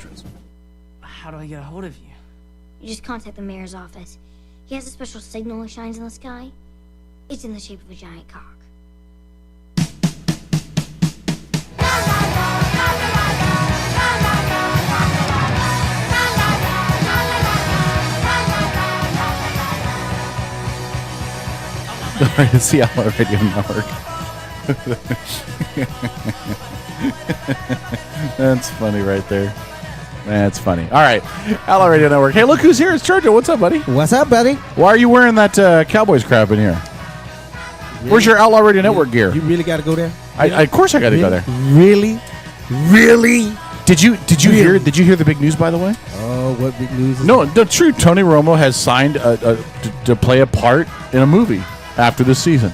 veterans. How do I get a hold of you? You just contact the mayor's office. He has a special signal that shines in the sky. It's in the shape of a giant cock. It's the Outlaw Radio Network. That's funny right there. That's funny. All right. Outlaw Radio Network. Hey, look who's here. It's Georgia. What's up, buddy? What's up, buddy? Why are you wearing that Cowboys crap in here? Really? Where's your Outlaw Radio Network gear? You really got to go there? Of course I got to go there. Really? Did you hear the big news, by the way? Oh, what big news is No, the true. Tony Romo has signed to play a part in a movie after this season.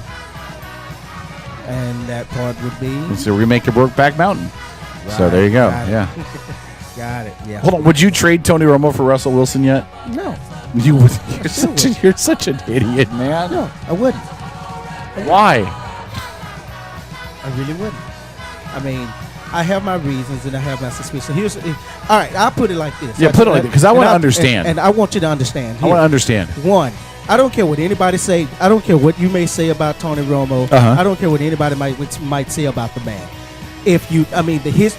And that part would be? It's a remake of Brokeback Mountain. Right, So there you go. got it. Yeah. Got it, yeah. Hold on. Would you trade Tony Romo for Russell Wilson yet? No. You would. You're such an idiot, man. No, I wouldn't. Why? I really wouldn't. I mean, I have my reasons and I have my suspicions. All right, I'll put it like this. Yeah, put it like this, because I want to understand. And I want you to understand. I want to understand. One, I don't care what anybody say. I don't care what you may say about Tony Romo. Uh-huh. I don't care what anybody might say about the man. His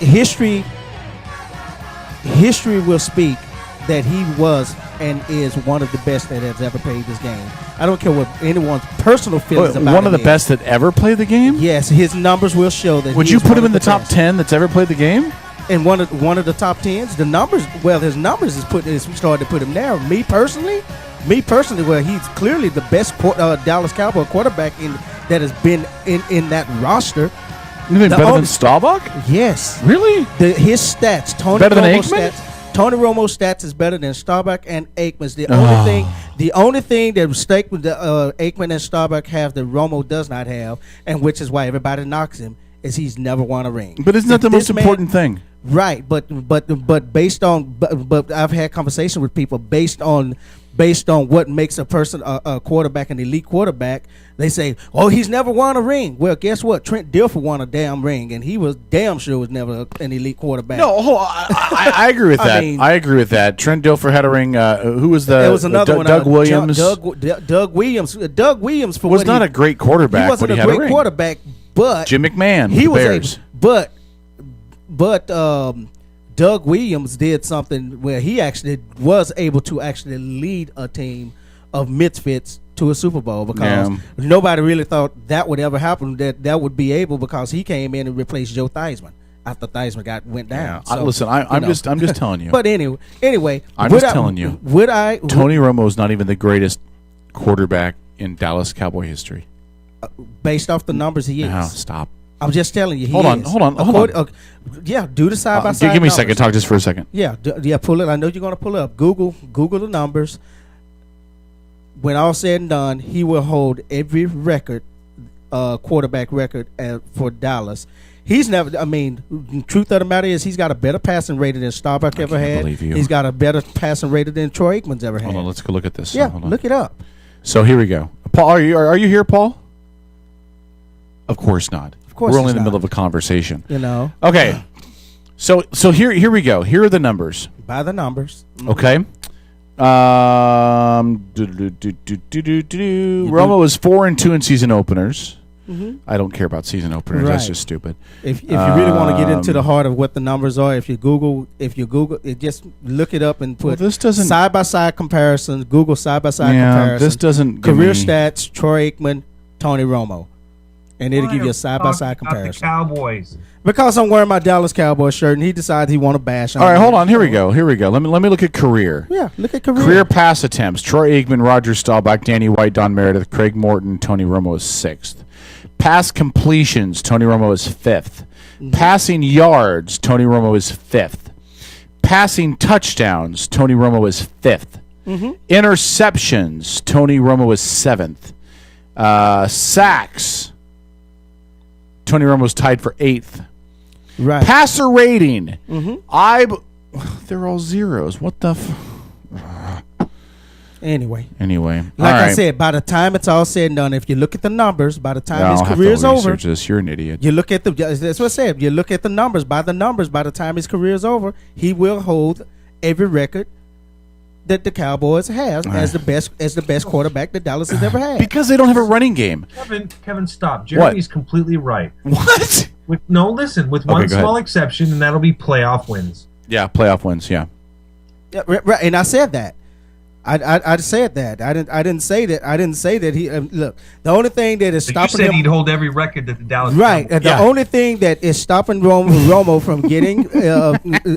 history will speak that he was and is one of the best that has ever played this game. I don't care what anyone's personal feelings about one of the is. best that ever played the game? Yes, his numbers will show that. Would he you is put one him in of the top best. 10 that's ever played the game? And one of the top 10s, the numbers. Well, his numbers is started to put him there. Me personally, well, he's clearly the best Dallas Cowboy quarterback that has been in that roster. You think better than Staubach? Yes. Really? His stats, Tony Better than Romo's Aikman? stats. Tony Romo's stats is better than Staubach and Aikman's. The only thing that Aikman and Staubach have that Romo does not have, and which is why everybody knocks him, is he's never won a ring. But isn't that the most important thing? Right, but based on but I've had conversation with people based on what makes a person a quarterback, an elite quarterback. They say, "Oh, he's never won a ring." Well, guess what? Trent Dilfer won a damn ring, and he was damn sure was never an elite quarterback. No, hold on. I agree with that. I agree with that. Trent Dilfer had a ring. Who was the? There was another one. Doug Williams. Doug Williams. Doug Williams was not a great quarterback. He wasn't a great quarterback, but Jim McMahon. He was Bears. But Doug Williams did something where he actually was able to actually lead a team of misfits to a Super Bowl because nobody really thought that would ever happen. That would be able because he came in and replaced Joe Theismann after Theismann went down. Yeah. So, listen, I'm just telling you. But anyway, I'm just telling you. Tony Romo is not even the greatest quarterback in Dallas Cowboy history. Based off the numbers, he is. No, stop. I'm just telling you. Hold on. Yeah, do the side by side. Give me a second. Talk just for a second. Yeah, pull it. I know you're going to pull it up. Google the numbers. When all said and done, he will hold every record, quarterback record for Dallas. He's never. I mean, truth of the matter is, he's got a better passing rating than Staubach ever had. He's got a better passing rating than Troy Aikman's ever had. Hold on, let's go look at this. Yeah, look it up. So here we go. Paul, are you here, Paul? Of course not. We're only in the middle of a conversation. You know. Okay. So here we go. Here are the numbers. By the numbers. Mm-hmm. Okay. Romo was 4-2 in season openers. Mm-hmm. I don't care about season openers. Right. That's just stupid. If you really want to get into the heart of what the numbers are, if you Google it, just look it up and put side by side comparisons. Google side by side comparisons. This doesn't career stats. Troy Aikman, Tony Romo. And it'll give you a side-by-side comparison. The Cowboys. Because I'm wearing my Dallas Cowboys shirt, and he decided he want to bash on. All right, hold on. Here we go. Let me look at career. Yeah, look at career. Career pass attempts: Troy Aikman, Roger Staubach, Danny White, Don Meredith, Craig Morton, Tony Romo is 6th. Pass completions: Tony Romo is 5th. Mm-hmm. Passing yards: Tony Romo is 5th. Passing touchdowns: Tony Romo is 5th. Mm-hmm. Interceptions: Tony Romo is 7th. Sacks: Tony Romo's tied for 8th. Right. Passer rating. Mm-hmm. They're all zeros. What the Anyway, Like like I said, by the time it's all said and done, if you look at the numbers, by the time his I'll have career is to over, research this. You're an idiot. you look at that's what I said. You look at the numbers. By the time his career is over, he will hold every record that the Cowboys have as the best quarterback that Dallas has ever had. Because they don't have a running game. Kevin, stop. Jeremy's completely right. What? With one small exception, and that'll be playoff wins. Yeah, playoff wins. Yeah. Yeah, right, and I said that. I said that. I didn't say that. I didn't say that he. Look, the only thing that is But stopping you said him, he'd hold every record that the Dallas right? Cowboys. The only thing that is stopping Romo from getting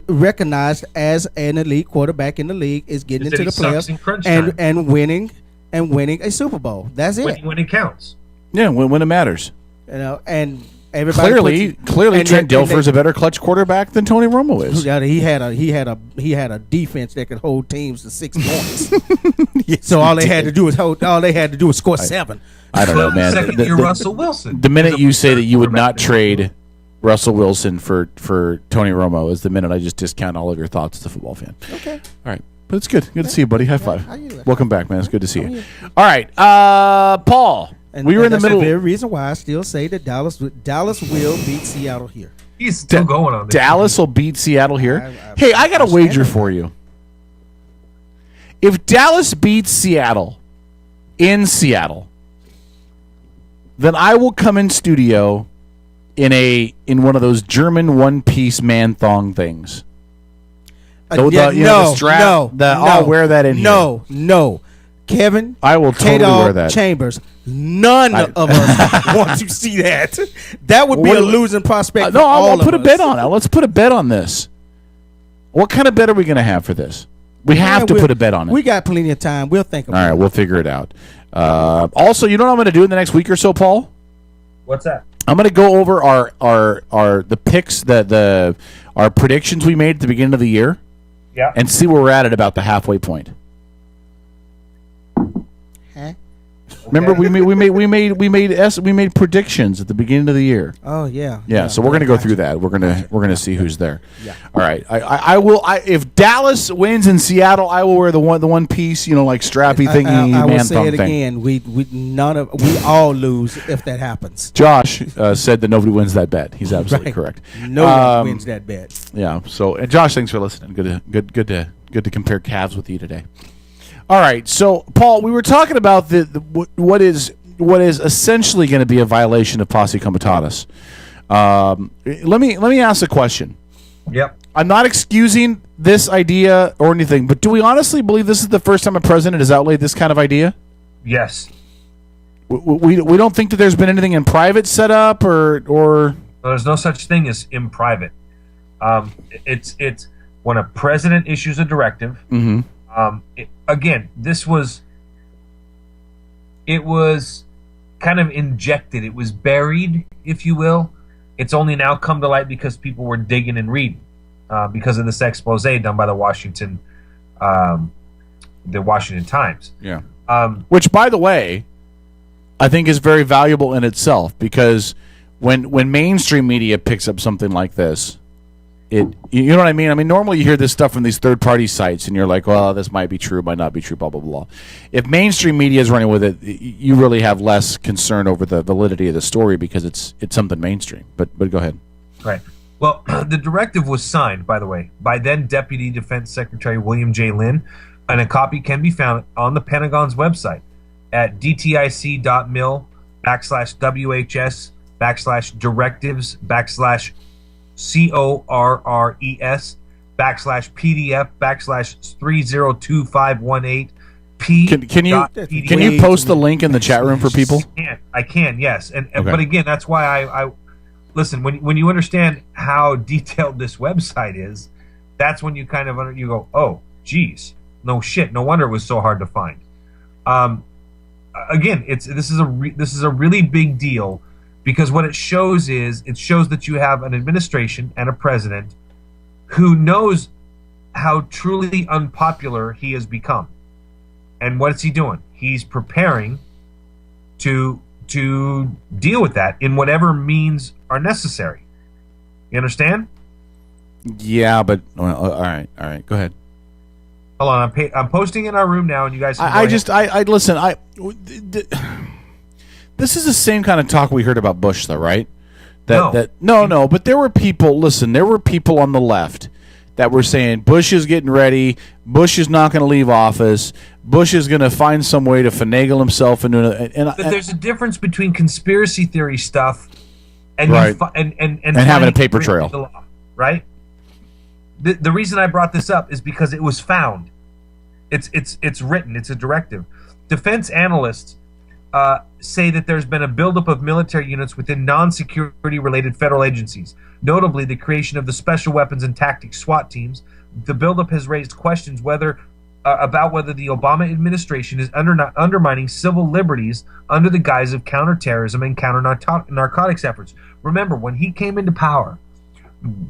recognized as an elite quarterback in the league is getting Is into that the he sucks in crunch playoffs time. and winning a Super Bowl. That's it. when it counts. Yeah, when it matters. And everybody Clearly, and Trent then- Dilfer is a better clutch quarterback than Tony Romo is. Yeah, he had a defense that could hold teams to 6 points. So all they had to do was score 7. I don't know, man. Second year Russell Wilson. The minute you say that you would not trade Russell Wilson for Tony Romo is the minute I just discount all of your thoughts as a football fan. Okay. All right. But it's good. Good to see you, buddy. High five. how you doing? Welcome back, man. It's good to see you. All right. Paul. And We were in the that's middle. the very reason why I still say that Dallas will beat Seattle here. He's still going on this. Dallas will beat Seattle here. I- Hey, I got a I'm wager standing. for you. If Dallas beats Seattle in Seattle, then I will come in studio in one of those German one-piece man thong things. The strap. I'll wear that in here. No. Kevin, I will totally K-Dog wear that. Chambers. None of us want to see that. That would be What- a losing prospect. No, for I'll all put a of bet us. on it. Let's put a bet on this. What kind of bet are we going to have for this? We have to we'll- put a bet on it. We got plenty of time. We'll think All about right, it. we'll figure it out. Also, you know what I'm going to do in the next week or so, Paul? What's that? I'm going to go over our the picks our predictions we made at the beginning of the year, Yeah. and see where we're at about the halfway point. Huh? Remember, we made predictions at the beginning of the year. Oh yeah. Yeah, so we're gonna go through that. We're gonna see who's there. Yeah. All right. I will. If Dallas wins in Seattle, I will wear the one piece, like strappy thingy I will man say thong it thing. again. We all lose if that happens. Josh said that nobody wins that bet. He's absolutely Right. correct. No one wins that bet. Yeah. So, and Josh, thanks for listening. Good to compare calves with you today. All right. So, Paul, we were talking about what is essentially going to be a violation of posse comitatus. Let me ask a question. Yep. I'm not excusing this idea or anything, but do we honestly believe this is the first time a president has outlaid this kind of idea? Yes. We don't think that there's been anything in private set up or No, there's no such thing as in private. It's when a president issues a directive. Mhm. Again, it was kind of injected. It was buried, if you will. It's only now come to light because people were digging and reading because of this expose done by the Washington Times. Yeah. Which, by the way, I think is very valuable in itself because when mainstream media picks up something like this, you know what I mean? I mean, normally you hear this stuff from these third-party sites, and you're like, well, this might be true, might not be true, blah, blah, blah. If mainstream media is running with it, you really have less concern over the validity of the story because it's something mainstream. But go ahead. Right. Well, the directive was signed, by the way, by then Deputy Defense Secretary William J. Lynn, and a copy can be found on the Pentagon's website at dtIC.mil/directives/directives/CORRES/3025518 Can you post the link in the chat room for people? I can, yes. And Okay. but again, that's why I listen, when you understand how detailed this website is, that's when you kind of you go, oh, geez, no shit, no wonder it was so hard to find. Again, this is a really big deal because what it shows that you have an administration and a president who knows how truly unpopular he has become. And what is he doing? He's preparing to deal with that in whatever means are necessary. You understand? Yeah, but all right. Go ahead. Hold on, I'm posting in our room now, and you guys. Can go I ahead. just, I listen. This is the same kind of talk we heard about Bush, though, right? No. But there were people. Listen, there were people on the left that were saying Bush is getting ready. Bush is not going to leave office. Bush is going to find some way to finagle himself into. But there's a difference between conspiracy theory stuff and Right. and having a finding paper it written trail. in the law, right? The reason I brought this up is because it was found. It's written. It's a directive. Defense analysts say that there's been a buildup of military units within non-security related federal agencies, notably the creation of the Special Weapons and Tactics SWAT teams. The buildup has raised questions about whether the Obama administration is undermining civil liberties under the guise of counterterrorism and counter-narcotics efforts. Remember, when he came into power,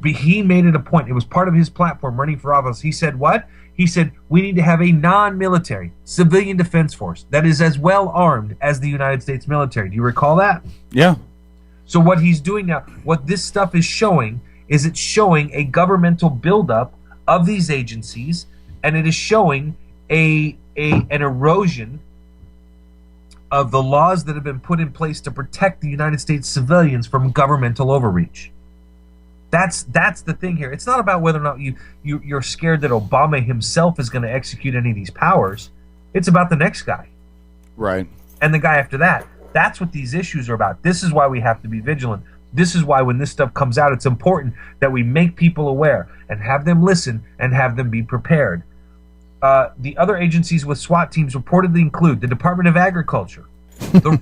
he made it a point. It was part of his platform running for office. He said what? He said, we need to have a non-military civilian defense force that is as well armed as the United States military. Do you recall that? Yeah. So what he's doing now, what this stuff is showing, is it's showing a governmental buildup of these agencies, and it is showing an erosion of the laws that have been put in place to protect the United States civilians from governmental overreach. That's the thing here. It's not about whether or not you're scared that Obama himself is going to execute any of these powers. It's about the next guy. Right. And the guy after that. That's what these issues are about. This is why we have to be vigilant. This is why when this stuff comes out, it's important that we make people aware and have them listen and have them be prepared. The other agencies with SWAT teams reportedly include the Department of Agriculture, the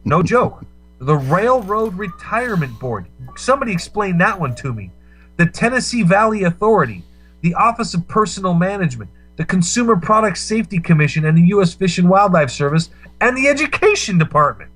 no joke, the Railroad Retirement Board. Somebody explain that one to me. The Tennessee Valley Authority, the Office of Personnel Management, the Consumer Product Safety Commission, and the U.S. Fish and Wildlife Service, and the Education Department.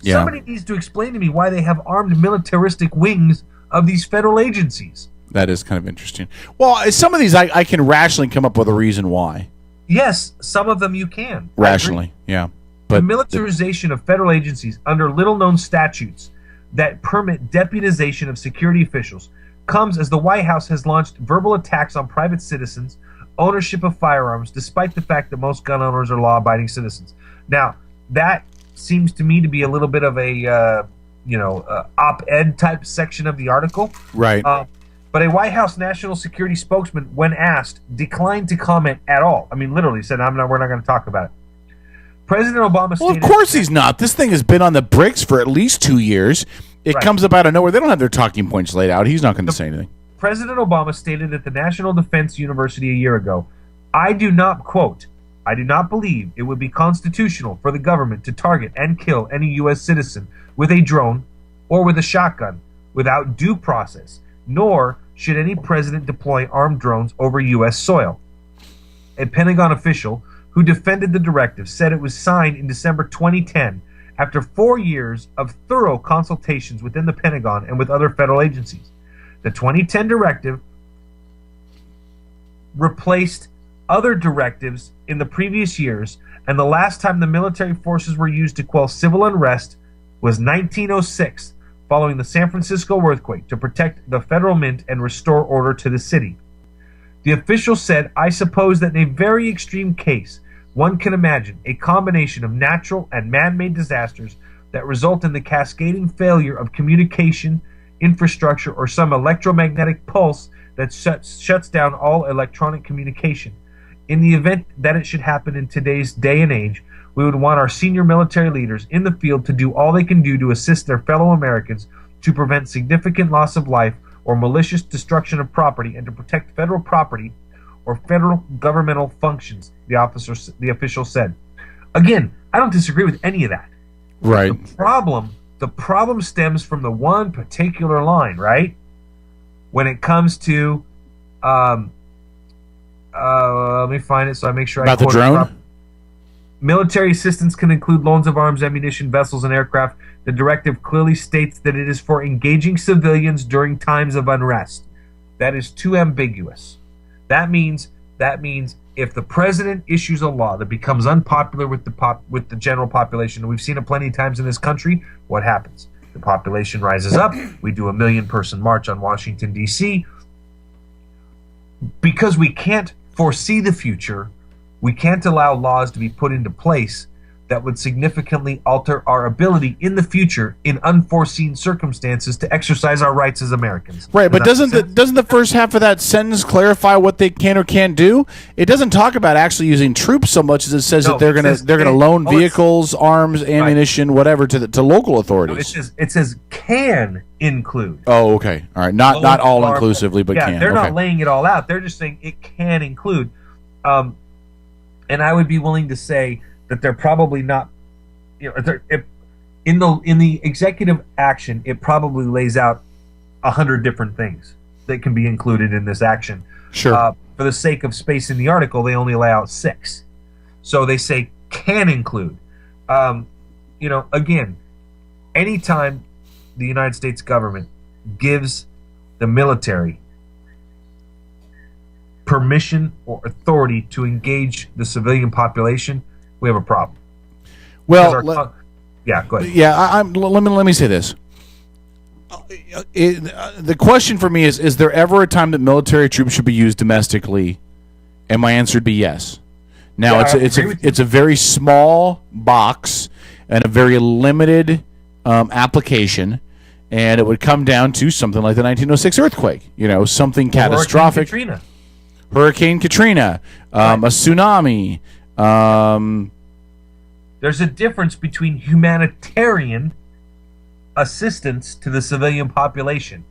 Yeah. Somebody needs to explain to me why they have armed militaristic wings of these federal agencies. That is kind of interesting. Well, some of these I can rationally come up with a reason why. Yes, some of them you can. Rationally, yeah. The But militarization of federal agencies under little-known statutes that permit deputization of security officials comes as the White House has launched verbal attacks on private citizens' ownership of firearms, despite the fact that most gun owners are law-abiding citizens. Now, that seems to me to be a little bit of a op-ed type section of the article. right. But a White House national security spokesman, when asked, declined to comment at all. I mean, literally said, we're not going to talk about it. President Obama Well, of stated... course he's not. This thing has been on the bricks for at least 2 years. It Right. comes up out of nowhere. They don't have their talking points laid out. He's not going to say anything. President Obama stated at the National Defense University a year ago, I do not believe it would be constitutional for the government to target and kill any U.S. citizen with a drone or with a shotgun without due process, nor should any president deploy armed drones over U.S. soil. A Pentagon official who defended the directive said it was signed in December 2010 after 4 years of thorough consultations within the Pentagon and with other federal agencies. The 2010 directive replaced other directives in the previous years, and the last time the military forces were used to quell civil unrest was 1906, following the San Francisco earthquake, to protect the federal mint and restore order to the city. The official said, I suppose that in a very extreme case, one can imagine a combination of natural and man-made disasters that result in the cascading failure of communication, infrastructure, or some electromagnetic pulse that shuts down all electronic communication. In the event that it should happen in today's day and age, we would want our senior military leaders in the field to do all they can do to assist their fellow Americans to prevent significant loss of life or malicious destruction of property, and to protect federal property or federal governmental functions, the official said. Again, I don't disagree with any of that. Right. The problem stems from the one particular line, right? When it comes to, let me find it so I make sure About the quote it drone? properly. Military assistance can include loans of arms, ammunition, vessels, and aircraft. The directive clearly states that it is for engaging civilians during times of unrest. That is too ambiguous. That means if the president issues a law that becomes unpopular with the general population, and we've seen it plenty of times in this country, what happens? The population rises up. We do a 1 million person march on Washington, D.C. Because we can't foresee the future, we can't allow laws to be put into place that would significantly alter our ability in the future in unforeseen circumstances to exercise our rights as Americans. Right, but doesn't the first half of that sentence clarify what they can or can't do? It doesn't talk about actually using troops so much as it says that they're gonna loan vehicles, arms, ammunition, whatever to local authorities. It says can include. Oh, okay, all right, not all inclusively, but can. They're not laying it all out. They're just saying it can include. And I would be willing to say that they're probably not, in the executive action, it probably lays out 100 different things that can be included in this action. Sure. For the sake of space in the article, they only lay out 6. So they say can include. Again, anytime the United States government gives the military permission or authority to engage the civilian population, we have a problem. Well, go ahead. Yeah, let me say this. The question for me is there ever a time that military troops should be used domestically? And my answer would be yes. Now, it's a very small box and a very limited application, and it would come down to something like the 1906 earthquake, something catastrophic. Hurricane Katrina, a tsunami. There's a difference between humanitarian assistance to the civilian population.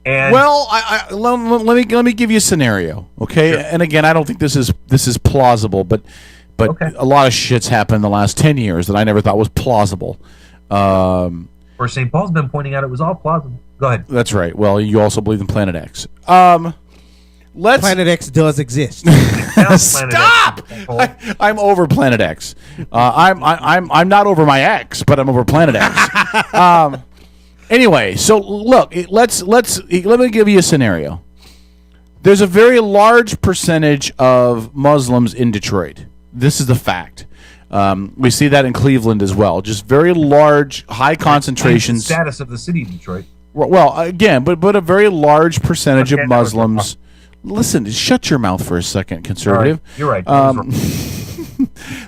And let me give you a scenario, okay? Sure. And again, I don't think this is plausible, but okay. A lot of shit's happened in the last 10 years that I never thought was plausible. Or St. Paul's been pointing out it was all plausible. Go ahead. That's right. Well, you also believe in Planet X. Planet X does exist. Stop! I'm over Planet X. I'm not over my ex, but I'm over Planet X. Anyway, so look, let me give you a scenario. There's a very large percentage of Muslims in Detroit. This is the fact. We see that in Cleveland as well. Just very large, high concentrations. The status of the city of Detroit. Well, again, but a very large percentage of Muslims. Listen, shut your mouth for a second, conservative. Right, you're right.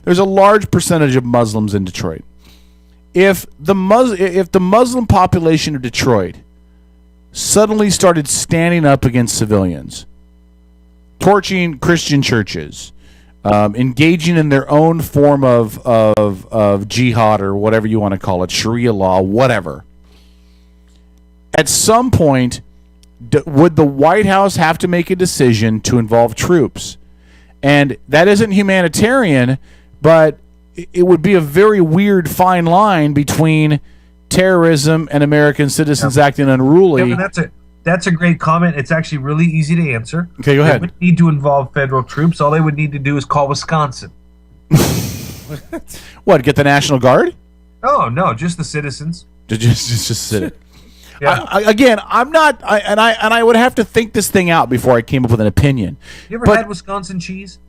There's a large percentage of Muslims in Detroit. If the Muslim population of Detroit suddenly started standing up against civilians, torching Christian churches, engaging in their own form of jihad or whatever you want to call it, Sharia law, whatever, at some point, would the White House have to make a decision to involve troops? And that isn't humanitarian, but it would be a very weird fine line between terrorism and American citizens acting unruly. Yeah, that's a great comment. It's actually really easy to answer. Okay, go ahead. They would need to involve federal troops. All they would need to do is call Wisconsin. What, get the National Guard? Oh, no, just the citizens. Just sit it. Yeah. I would have to think this thing out before I came up with an opinion. You ever had Wisconsin cheese?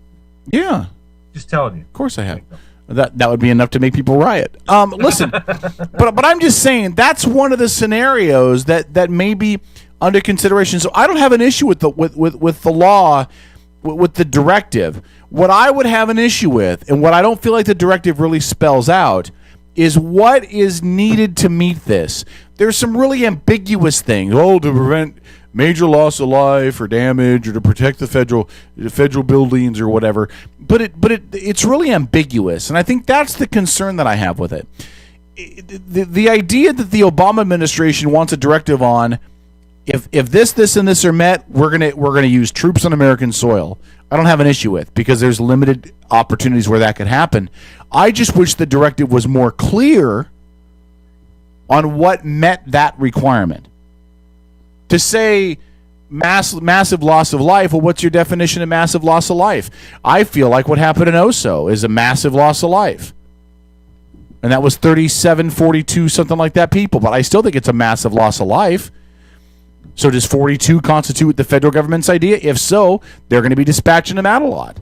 Yeah. Just telling you. Of course I have. That would be enough to make people riot. Listen, but I'm just saying that's one of the scenarios that may be under consideration. So I don't have an issue with the law, with the directive. What I would have an issue with, and what I don't feel like the directive really spells out, is what is needed to meet this. There's some really ambiguous things. To prevent major loss of life or damage, or to protect the federal buildings or whatever. But it's really ambiguous, and I think that's the concern that I have with it. The idea that the Obama administration wants a directive on, if this and this are met, we're gonna use troops on American soil. I don't have an issue with, because there's limited opportunities where that could happen. I just wish the directive was more clear on what met that requirement. To say massive loss of life, well, what's your definition of massive loss of life? I feel like what happened in Oso is a massive loss of life. And that was 37, 42, something like that people. But I still think it's a massive loss of life. So does 42 constitute the federal government's idea? If so, they're going to be dispatching them out a lot.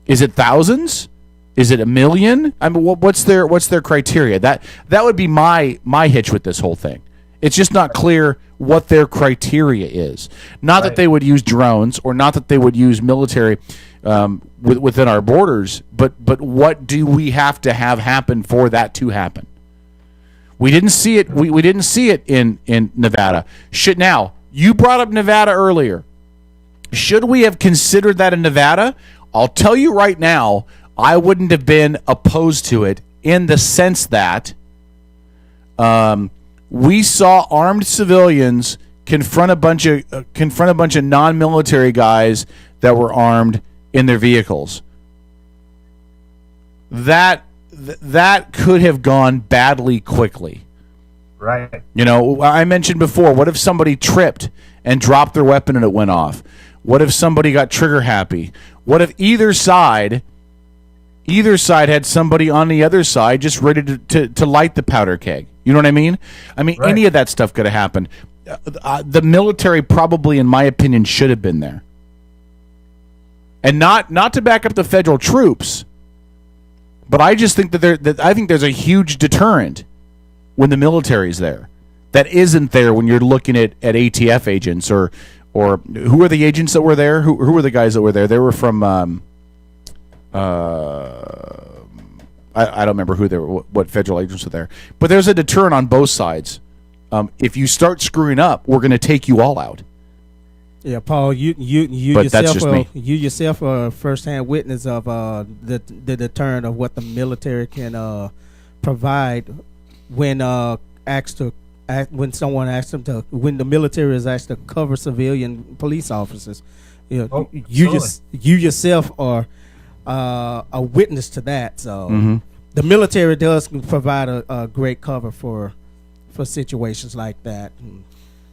Is it thousands? Is it 1 million? I mean, what's their criteria? That would be my hitch with this whole thing. It's just not clear what their criteria is. Not that Right. they would use drones, or not that they would use military within our borders, but what do we have to have happen for that to happen? We didn't see it. We didn't see it in Nevada. Now, you brought up Nevada earlier. Should we have considered that in Nevada? I'll tell you right now, I wouldn't have been opposed to it, in the sense that we saw armed civilians confront a bunch of non-military guys that were armed in their vehicles. That could have gone badly quickly. Right. You know, I mentioned before, what if somebody tripped and dropped their weapon and it went off? What if somebody got trigger happy? What if either side had somebody on the other side just ready to light the powder keg? You know what I mean? Right. Any of that stuff could have happened. The military probably, in my opinion, should have been there. And not to back up the federal troops, but I just think that I think there's a huge deterrent when the military's there that isn't there when you're looking at ATF agents or who are the agents that were there? Who were the guys that were there? They were from I don't remember who they were, what federal agents were there. But there's a deterrent on both sides. If you start screwing up, we're going to take you all out. Yeah, Paul, you But yourself that's just me. You yourself are a first-hand witness of the deterrent of what the military can provide when when someone asks them to, when the military is asked to cover civilian police officers. You know, Oh, you absolutely. you yourself are a witness to that. So Mhm. the military does provide a great cover for situations like that.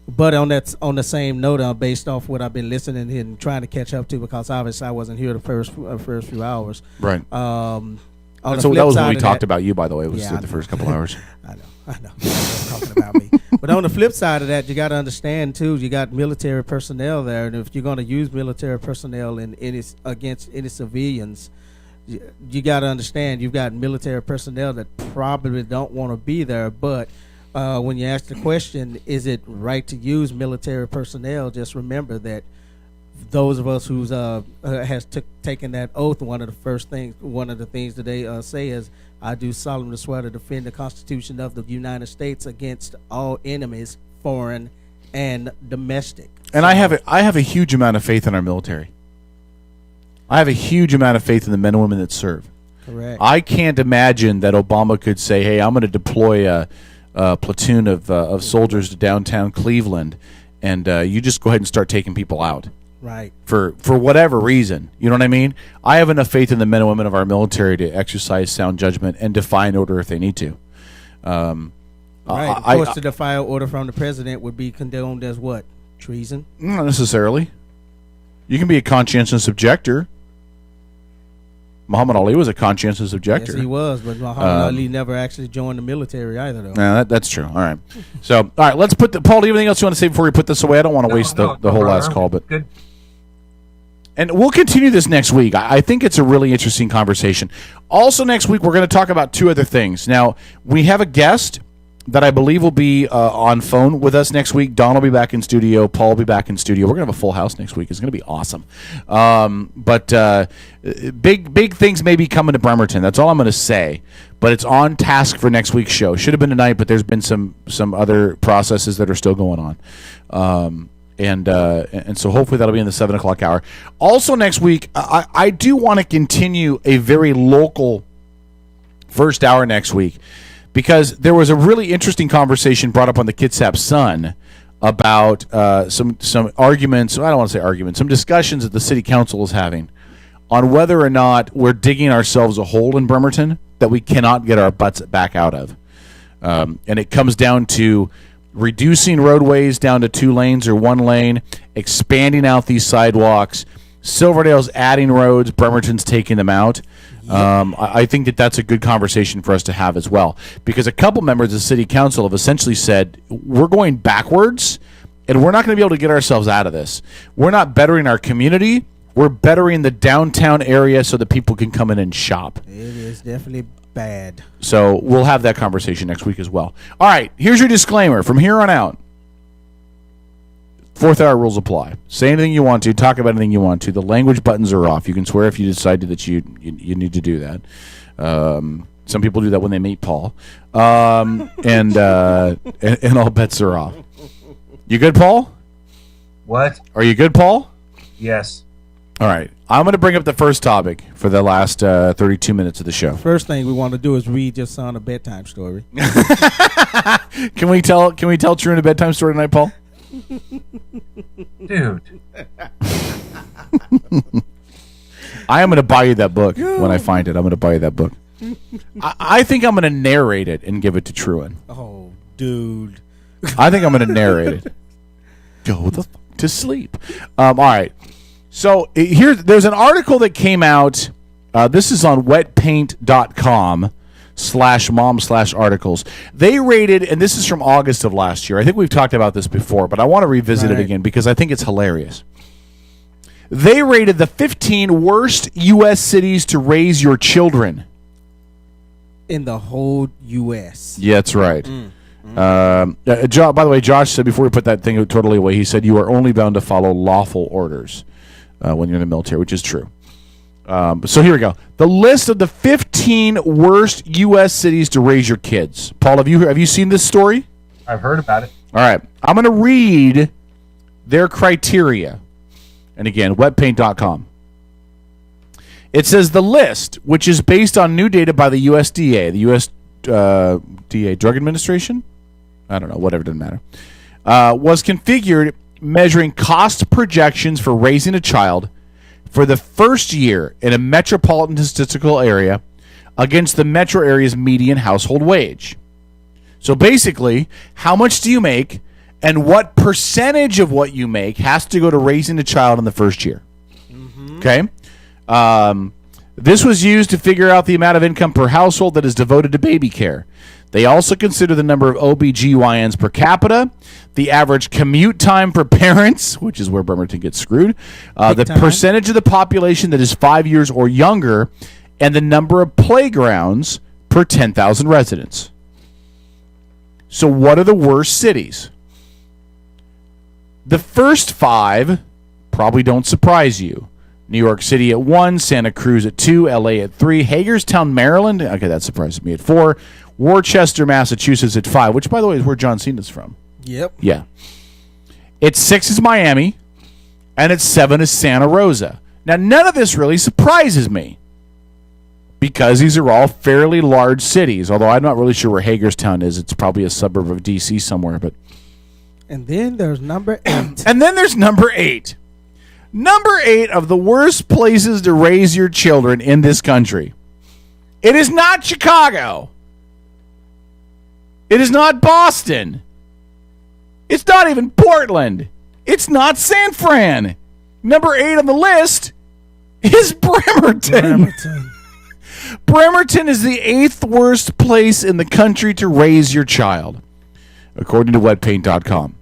But on the same note, based off what I've been listening and trying to catch up to, because obviously I wasn't here the first few hours. Right. On the So flip that was when side we of talked that- about you, by the way. It was Yeah, I the know. first couple hours. I know. Talking about me. But on the flip side of that, you got to understand too. You got military personnel there, and if you're going to use military personnel against any civilians, you got to understand you've got military personnel that probably don't want to be there. But when you ask the question, is it right to use military personnel? Just remember that those of us who's taken that oath, one of the things that they say is, I do solemnly swear to defend the Constitution of the United States against all enemies, foreign and domestic. And I have a huge amount of faith in our military. I have a huge amount of faith in the men and women that serve. Correct. I can't imagine that Obama could say, "Hey, I'm going to deploy a platoon of soldiers to downtown Cleveland, and you just go ahead and start taking people out." Right. For whatever reason. You know what I mean? I have enough faith in the men and women of our military to exercise sound judgment and defy an order if they need to. Right. Of course, to defy an order from the president would be condoned as what? Treason? Not necessarily. You can be a conscientious objector. Muhammad Ali was a conscientious objector. Yes, he was, but Muhammad Ali never actually joined the military either, though. Yeah, that's true. All right. So, all right, let's put Paul, do you have anything else you want to say before we put this away? I don't want to waste the whole brother. last call, but Good. and we'll continue this next week. I think it's a really interesting conversation. Also, next week, we're going to talk about two other things. Now, we have a guest that I believe will be on phone with us next week. Don will be back in studio. Paul will be back in studio. We're going to have a full house next week. It's going to be awesome. But big things may be coming to Bremerton. That's all I'm going to say. But it's on task for next week's show. Should have been tonight, but there's been some other processes that are still going on. And so hopefully that'll be in the 7 o'clock hour. Also next week, I do want to continue a very local first hour next week, because there was a really interesting conversation brought up on the Kitsap Sun about some arguments. I don't want to say arguments. Some discussions that the city council is having on whether or not we're digging ourselves a hole in Bremerton that we cannot get our butts back out of. And it comes down to reducing roadways down to 2 lanes or 1 lane, expanding out these sidewalks. Silverdale's adding roads, Bremerton's taking them out. I think that's a good conversation for us to have as well, because a couple members of the city council have essentially said we're going backwards and we're not going to be able to get ourselves out of this. We're not bettering our community. We're bettering the downtown area so that people can come in and shop. It is definitely bad. So we'll have that conversation next week as well. All right, here's your disclaimer. From here on out, fourth hour rules apply. Say anything you want to. Talk about anything you want to. The language buttons are off. You can swear if you decide that you need to do that. Some people do that when they meet Paul. And all bets are off. You good, Paul? What? Are you good, Paul? Yes. All right. I'm going to bring up the first topic for the last 32 minutes of the show. First thing we want to do is read your son a bedtime story. Can we tell Truman a bedtime story tonight, Paul? Dude. I am going to buy you that book when I find it. I'm going to buy you that book. I think I'm going to narrate it and give it to Truman. Oh, dude. I think I'm going to narrate it. Go the fuck to sleep. All right. So there's an article that came out. This is on wetpaint.com/mom/articles. They rated, and this is from August of last year. I think we've talked about this before, but I want to revisit it again because I think it's hilarious. They rated the 15 worst U.S. cities to raise your children. In the whole U.S. Yeah, that's right. By the way, Josh said before we put that thing totally away, he said you are only bound to follow lawful orders when you're in the military, which is true. So here we go. The list of the 15 worst U.S. cities to raise your kids. Paul, have you seen this story? I've heard about it. All right. I'm going to read their criteria. And again, wetpaint.com. It says the list, which is based on new data by the USDA, the USDA Drug Administration? I don't know, whatever, doesn't matter. Was configured measuring cost projections for raising a child for the first year in a metropolitan statistical area against the metro area's median household wage. So basically, how much do you make and what percentage of what you make has to go to raising a child in the first year. Okay? This was used to figure out the amount of income per household that is devoted to baby care. They also consider the number of OBGYNs per capita, the average commute time for parents, which is where Bremerton gets screwed, the percentage of the population that is 5 years or younger, and the number of playgrounds per 10,000 residents. So what are the worst cities? The first five probably don't surprise you. New York City at 1, Santa Cruz at 2, LA at 3, Hagerstown, Maryland, okay, that surprises me, at 4, Worcester, Massachusetts at 5, which, by the way, is where John Cena's from. Yep. Yeah. At 6 is Miami, and at 7 is Santa Rosa. Now, none of this really surprises me because these are all fairly large cities, although I'm not really sure where Hagerstown is. It's probably a suburb of D.C. somewhere, but... And then there's number 8. And then there's number 8. Number 8 of the worst places to raise your children in this country. It is not Chicago. It is not Boston. It's not even Portland. It's not San Fran. Number 8 on the list is Bremerton. Bremerton is the 8th worst place in the country to raise your child, according to wetpaint.com.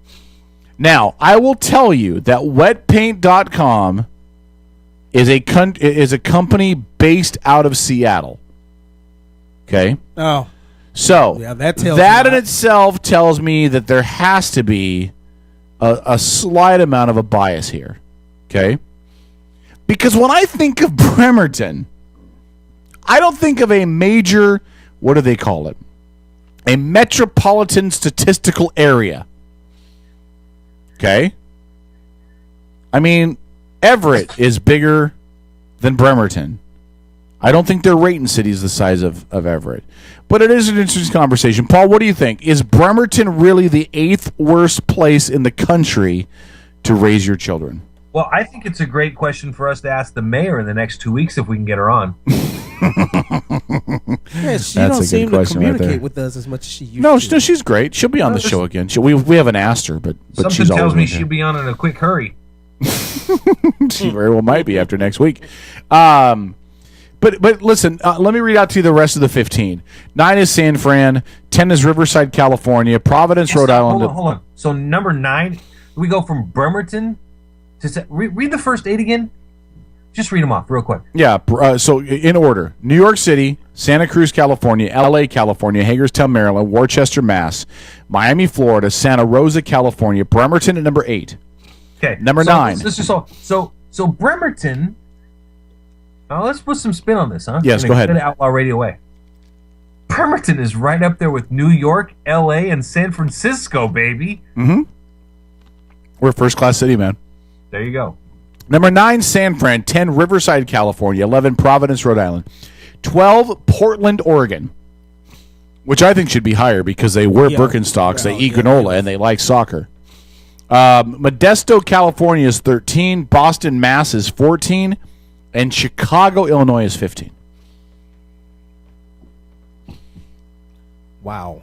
Now, I will tell you that wetpaint.com is a company based out of Seattle. Okay? Oh. So, yeah, that in itself tells me that there has to be a slight amount of a bias here. Okay? Because when I think of Bremerton, I don't think of a major, what do they call it? A metropolitan statistical area. Okay? I mean, Everett is bigger than Bremerton. I don't think their rating city is the size of Everett. But it is an interesting conversation. Paul, what do you think? Is Bremerton really the 8th worst place in the country to raise your children? Well, I think it's a great question for us to ask the mayor in the next 2 weeks if we can get her on. Yeah, she That's don't a seem good to question right communicate there. with us as much as she used No, to. she's great. She'll be on the show again. We haven't asked her, but Something she's tells always me been she'll be on in a quick hurry. She very well might be after next week. But listen, let me read out to you the rest of the 15. 9 is San Fran. 10 is Riverside, California. Providence, Rhode Island. Hold on. So number 9, we go from Bremerton to... read the first 8 again. Just read them off real quick. Yeah, so in order: New York City, Santa Cruz, California; L.A., California; Hagerstown, Maryland; Worcester, Mass; Miami, Florida; Santa Rosa, California; Bremerton at number 8. Okay. Number 9. So Bremerton. Let's put some spin on this, huh? Yes, In a go ahead. good Outlaw Radio way. Bremerton is right up there with New York, L.A., and San Francisco, baby. We're a first-class city, man. There you go. Number 9, San Fran; 10, Riverside, California; 11, Providence, Rhode Island; 12, Portland, Oregon, which I think should be higher because they wear Birkenstocks, they eat granola, and they like soccer. Modesto, California is 13, Boston, Mass is 14, and Chicago, Illinois is 15. Wow.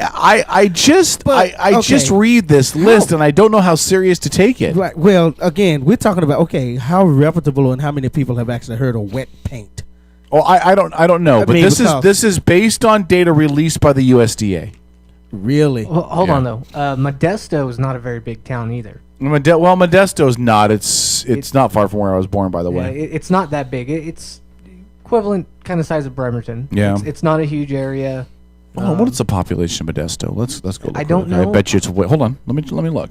I just okay. read this list and I don't know how serious to take it. Right. Well, again, we're talking about how reputable and how many people have actually heard of wet paint. Oh, I don't know, but mean, this is based on data released by the USDA. Really? Well, hold on though. Modesto is not a very big town either. Well, Modesto's not. It's not far from where I was born, by the Yeah, way. it's not that big. It's equivalent kind of size of Bremerton. Yeah. It's not a huge area. Hold on, what is the population of Modesto? Let's go. Look I don't real quick. know. I bet you it's. Wait, hold on. Let me look.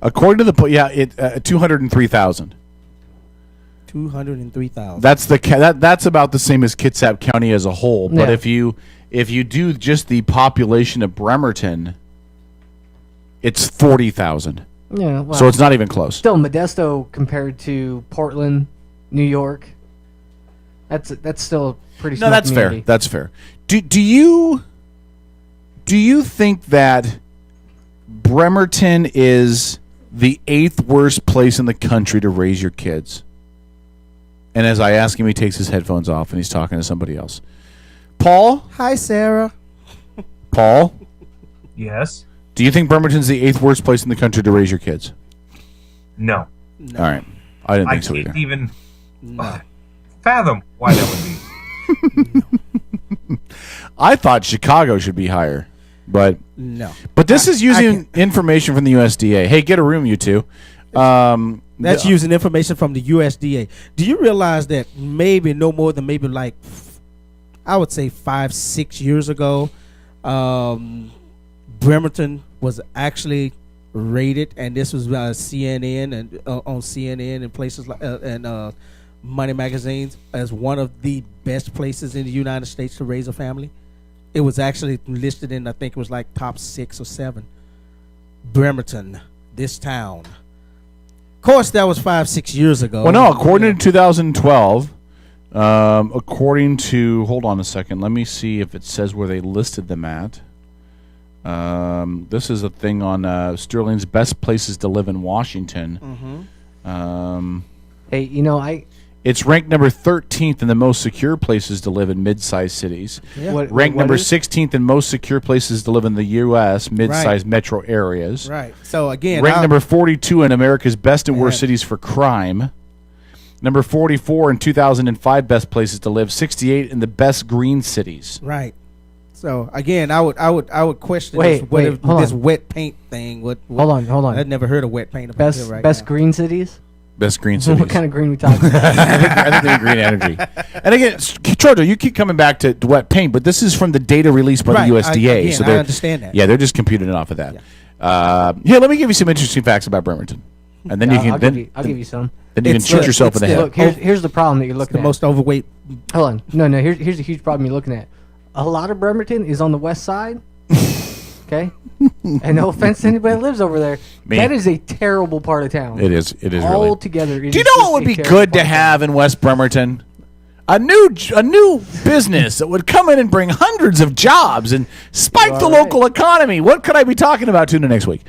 According to the 203,000. 203,000. That's about the same as Kitsap County as a whole. But Yeah. if you do just the population of Bremerton, it's 40,000. Yeah. Well, So it's not even close. still Modesto compared to Portland, New York. That's still a pretty small No, that's community. fair. That's fair. Do you think that Bremerton is the 8th worst place in the country to raise your kids? And as I ask him, he takes his headphones off and he's talking to somebody else. Paul? Hi, Sarah. Paul? Yes. Do you think Bremerton's the 8th worst place in the country to raise your kids? No. All right. I didn't I think so can't either. even fathom why that would be. I thought Chicago should be higher. But No. this is using information from the USDA. Hey, get a room, you two. That's using information from the USDA. Do you realize that maybe no more than I would say 5-6 years ago, Bremerton was actually rated, and this was CNN and on CNN and places like and Money magazines as one of the best places in the United States to raise a family. It was actually listed in, I think it was like top 6 or 7. Bremerton, this town. Of course, that was 5-6 years ago. Well, no, according to 2012, according to, hold on a second, let me see if it says where they listed them at. This is a thing on Sterling's Best Places to Live in Washington. Hey, It's ranked number 13th in the most secure places to live in mid-sized cities. Yeah. Ranked number 16th in most secure places to live in the U.S. mid-sized metro areas. Right. So again, Ranked number 42 in America's best and worst cities for crime. Number 44 in 2005 best places to live. 68 in the best green cities. right. So again, I would question Wait, this wet paint thing. Hold on. I'd never heard of wet paint. Best green cities. Best green cities. What kind of green we talking about? I think they're green energy. And again, Chojo, you keep coming back to wet paint, but this is from the data released by the USDA. I understand that. Yeah, they're just computing it off of that. Here, let me give you some interesting facts about Bremerton, and then you can I'll give you some. then you can shoot yourself in the head. Look, here's the problem that you're looking The at. most overweight. Hold on. No. Here's a huge problem you're looking at. A lot of Bremerton is on the west side. Okay? And no offense to anybody that lives over there. Me. That is a terrible part of town. It is really. Altogether. Do you know what would be good to have in West Bremerton? A new business that would come in and bring hundreds of jobs and spike the local economy. What could I be talking about? Tune in next week.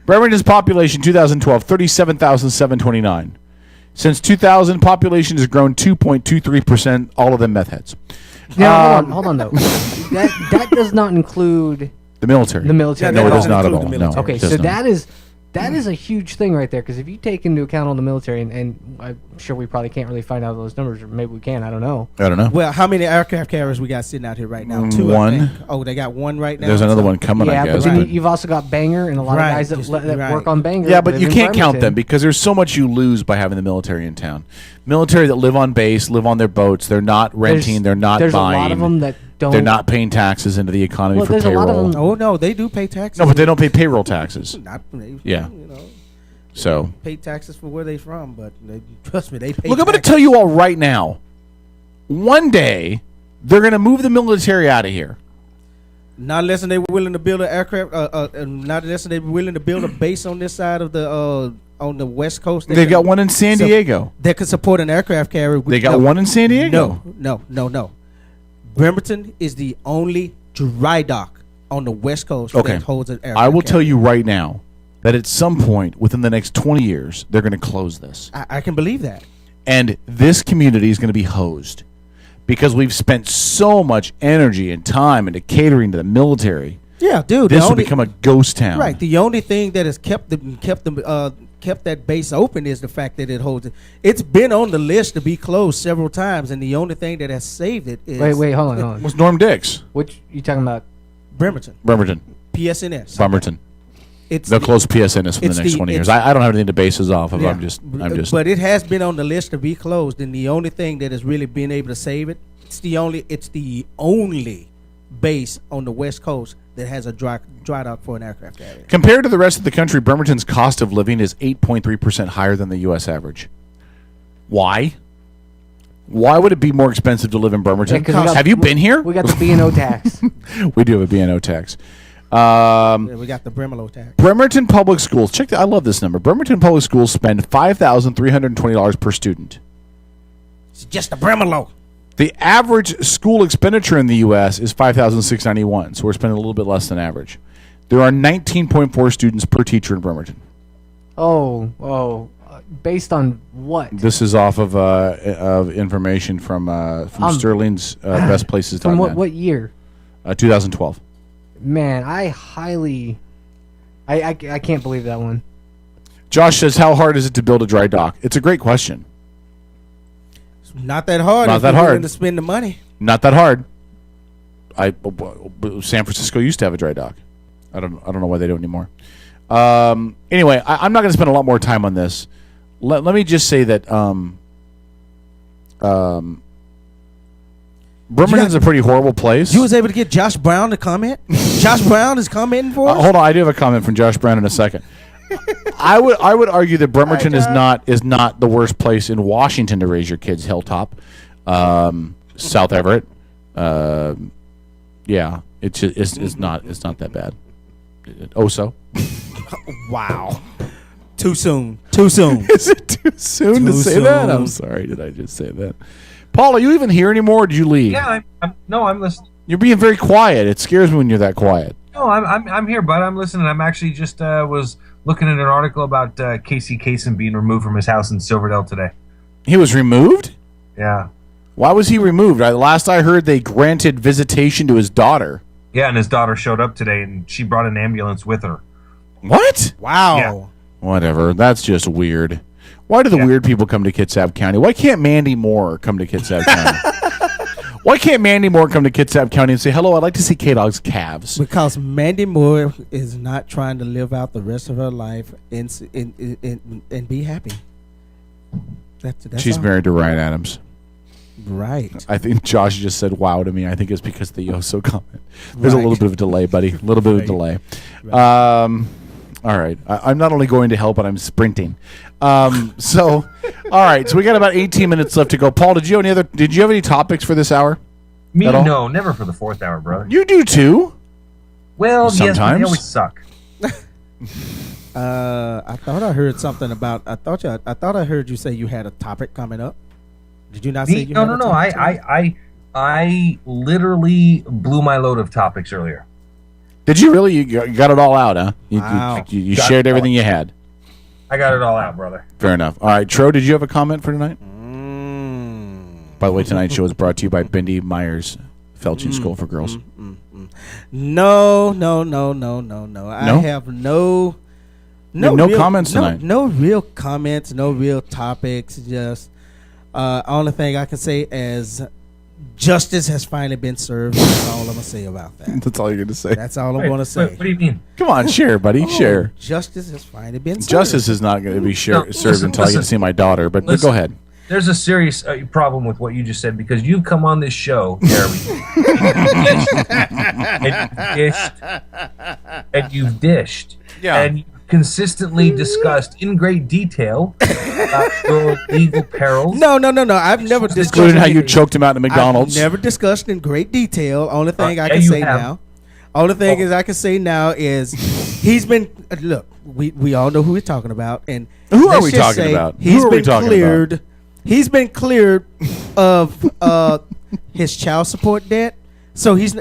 Bremerton's population 2012 37,729. Since 2000, population has grown 2.23%. All of them meth heads. Now, hold on though. that does not include The military. the military. No, it does not at include all. the No, military. Okay, it does so not. that is That is a huge thing right there, because if you take into account all the military, and I'm sure we probably can't really find out those numbers, or maybe we can, I don't know. I don't know. Well, how many aircraft carriers we got sitting out here right now? Two, I One. think. Oh, they got one right now. There's another So- one coming, Yeah, I but guess. then but- you've also got Banger and a lot Right, of guys that, just- that right. work on Banger. Yeah, but live you in can't count Bremerton. them because there's so much you lose by having the military in town. Military that live on base, live on their boats. They're not renting. They're not there's buying. a lot of them that don't. They're not paying taxes into the economy Well, for there's a payroll. lot of them- Oh no, they do pay taxes. No, but they don't pay payroll taxes. Not, Yeah. You know, So pay taxes for where they from, but trust me, they pay. look, I'm going to taxes. tell you all right now. One day they're going to move the military out of here. Not unless they were willing to build an aircraft. Not unless they were willing to build a base on this side of the on the west coast. They've got one in San Diego. that could support an aircraft carrier. They got one in San Diego. No. Bremerton is the only dry dock on the west coast Okay. that holds an aircraft. I will tell carrier. you right now that at some point within the next 20 years, they're going to close this. I can believe that. And this community is going to be hosed because we've spent so much energy and time into catering to the military. Yeah, dude. This will become a ghost town. right. The only thing that has kept that base open is the fact that it holds it. It's been on the list to be closed several times, and the only thing that has saved it is Wait, hold on. What's Norm Dix? Which you talking about? Bremerton, Bremerton. PSNS. Bremerton. It's They'll close PSNS for the it's next the- 20 years. it's- I don't have anything to base this off of. Yeah. I'm just. But it has been on the list to be closed, and the only thing that has really been able to save it, it's the only base on the west coast that has a dry dock for an aircraft carrier. Compared to the rest of the country, Bremerton's cost of living is 8.3% higher than the U.S. average. Why? Why would it be more expensive to live in Bremerton? Yeah, 'cause we got- have you been here? We got the B&O tax. We do have a B&O tax. Yeah, we got the Bremelo tax. Bremerton Public Schools. Check that. I love this number. Bremerton Public Schools spend $5,320 per student. It's just the Bremelo. The average school expenditure in the U.S. is $5,691, so we're spending a little bit less than average. There are 19.4 students per teacher in Bremerton. Based on what? This is off of information from Sterling's Best Places. From what year? 2012. Man, I can't believe that one. Josh says, "How hard is it to build a dry dock?" It's a great question. It's not that hard. Not if that you're willing hard. to spend the money. Not that hard. San Francisco used to have a dry dock. I don't know why they don't anymore. Anyway, I'm not going to spend a lot more time on this. Let me just say that Bremerton's a pretty horrible place. You was able to get Josh Brown to comment. Josh Brown is commenting for us. Hold on, I do have a comment from Josh Brown in a second. I would argue that Bremerton is not the worst place in Washington to raise your kids. Hilltop, South Everett, yeah, it's not that bad. Oso. Wow. Too soon. Too soon. Is it too soon to Too say that? soon. I'm sorry. Did I just say that? Paul, are you even here anymore? Or did you leave? Yeah, I'm listening. You're being very quiet. It scares me when you're that quiet. No, I'm here, bud. I'm listening. I'm actually just was looking at an article about Casey Kasem being removed from his house in Silverdale today. He was removed? Yeah. Why was he removed? Last I heard, they granted visitation to his daughter. Yeah, and his daughter showed up today, and she brought an ambulance with her. What? Wow. Yeah. Whatever. That's just weird. Why do the weird people come to Kitsap County? Why can't Mandy Moore come to Kitsap County? Why can't Mandy Moore come to Kitsap County and say, hello, I'd like to see K-Dog's calves? Because Mandy Moore is not trying to live out the rest of her life and be happy. That's She's all. married to Ryan Adams. Right. I think Josh just said wow to me. I think it's because of the Yoso comment. There's a Right. little bit of a delay, buddy. A little bit of a delay. All right. I'm not only going to hell, but I'm sprinting. All right. So we got about 18 minutes left to go. Paul, did you have any topics for this hour? Me, At all? no, never for the fourth hour, brother. You do too. Well, yes, but Sometimes. they always suck. I thought I heard something about. I thought I heard you say you had a topic coming up. Did you not say Me? you No, had no, a no. topic? I literally blew my load of topics earlier. Did you really? You got it all out, huh? Wow. You Got shared it all. everything you had. I got it all out, brother. Fair enough. All right, Tro, did you have a comment for tonight? By the way, tonight's show is brought to you by Bindi Myers Felching School for Girls. No. I No? have no No comments tonight. No real comments. No real topics. Just only thing I can say is justice has finally been served. That's all I'm gonna say about that. That's all you're going to say. That's all I'm gonna say. What do you mean? Come on, share, buddy. Share. Justice has finally been served. Justice is not going to be served listen, until I get to see my daughter. But go ahead. There's a serious problem with what you just said because you've come on this show, Jeremy, and you've dished, Yeah. and consistently discussed in great detail your legal perils. No. I've never discussed Including how you choked him out in I've McDonald's. never discussed in great detail. Only thing I yeah, can you say have. now. Only thing is I can say now is he's been look. We all know who we're talking about, and Who are let's we just talking say about? He's Who are we been talking cleared. about? He's been cleared of his child support debt, so he's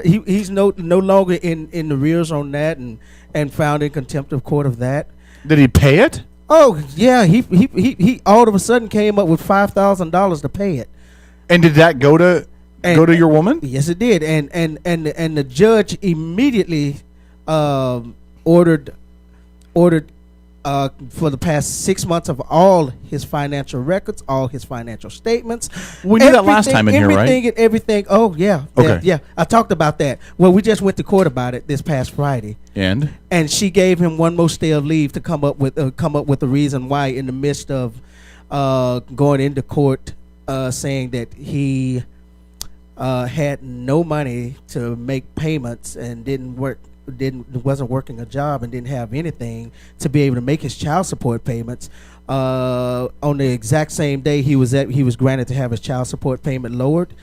no longer in the rears on that, and found in contempt of court of that. Did he pay it? Oh yeah, he all of a sudden came up with $5,000 to pay it. And did that go to your woman? Yes, it did, and the judge immediately ordered for the past 6 months of all his financial records, all his financial statements. We did that last time in here, right? Everything and everything. Oh yeah, Okay. yeah. I talked about that. Well, we just went to court about it this past Friday, And she gave him one more stay of leave to come up with a reason why, in the midst of going into court, saying that he had no money to make payments and wasn't working a job and didn't have anything to be able to make his child support payments. On the exact same day he was granted to have his child support payment lowered.